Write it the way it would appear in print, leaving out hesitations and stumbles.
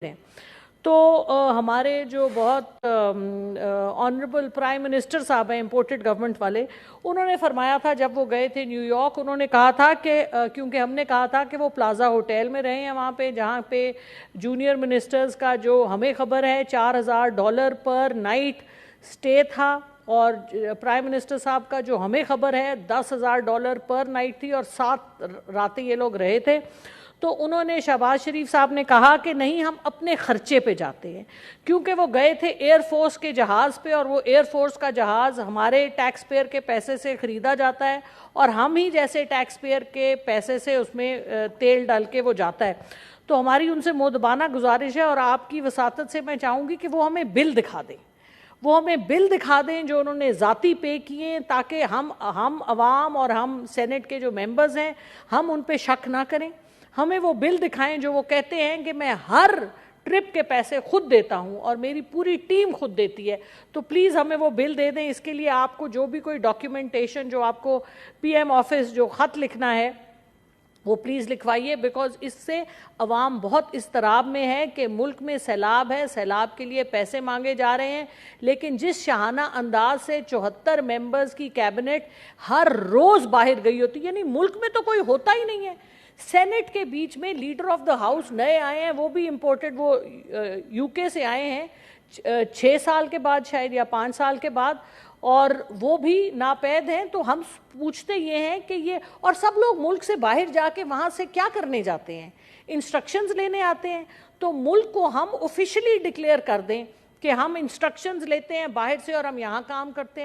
ہیں۔ تو ہمارے جو بہت آنریبل پرائم منسٹر صاحب ہیں امپورٹڈ گورنمنٹ والے، انہوں نے فرمایا تھا جب وہ گئے تھے نیو یارک، انہوں نے کہا تھا کہ کیونکہ ہم نے کہا تھا کہ وہ پلازا ہوٹل میں رہے ہیں وہاں پہ، جہاں پہ جونیئر منسٹرز کا جو ہمیں خبر ہے $4000 پر نائٹ سٹے تھا، اور پرائم منسٹر صاحب کا جو ہمیں خبر ہے $10,000 پر نائٹ تھی، اور 7 راتیں یہ لوگ رہے تھے۔ تو انہوں نے شہباز شریف صاحب نے کہا کہ نہیں، ہم اپنے خرچے پہ جاتے ہیں، کیونکہ وہ گئے تھے ایئر فورس کے جہاز پہ، اور وہ ایئر فورس کا جہاز ہمارے ٹیکس پیئر کے پیسے سے خریدا جاتا ہے، اور ہم ہی جیسے ٹیکس پیئر کے پیسے سے اس میں تیل ڈال کے وہ جاتا ہے۔ تو ہماری ان سے مؤدبانہ گزارش ہے، اور آپ کی وساطت سے میں چاہوں گی کہ وہ ہمیں بل دکھا دیں، وہ ہمیں بل دکھا دیں جو انہوں نے ذاتی پے کیے، تاکہ ہم عوام اور ہم سینٹ کے جو ممبرز ہیں ہم ان پہ شک نہ کریں۔ ہمیں وہ بل دکھائیں جو وہ کہتے ہیں کہ میں ہر ٹرپ کے پیسے خود دیتا ہوں اور میری پوری ٹیم خود دیتی ہے۔ تو پلیز ہمیں وہ بل دے دیں۔ اس کے لیے آپ کو جو بھی کوئی ڈاکیومنٹیشن، جو آپ کو پی ایم آفس جو خط لکھنا ہے وہ پلیز لکھوائیے، بیکاز اس سے عوام بہت اضطراب میں ہے کہ ملک میں سیلاب ہے، سیلاب کے لیے پیسے مانگے جا رہے ہیں، لیکن جس شاہانہ انداز سے 74 ممبرز کی کیبنٹ ہر روز باہر گئی ہوتی، یعنی ملک میں تو کوئی ہوتا ہی نہیں ہے۔ سینٹ کے بیچ میں لیڈر آف دا ہاؤس نئے آئے ہیں، وہ بھی امپورٹڈ، وہ یو کے سے آئے ہیں 6 سال کے بعد شاید، یا 5 سال کے بعد، اور وہ بھی ناپید ہیں۔ تو ہم پوچھتے یہ ہیں کہ یہ، اور سب لوگ ملک سے باہر جا کے وہاں سے کیا کرنے جاتے ہیں؟ انسٹرکشنز لینے آتے ہیں۔ تو ملک کو ہم آفیشلی ڈکلیئر کر دیں کہ ہم انسٹرکشنز لیتے ہیں باہر سے اور ہم یہاں کام کرتے ہیں۔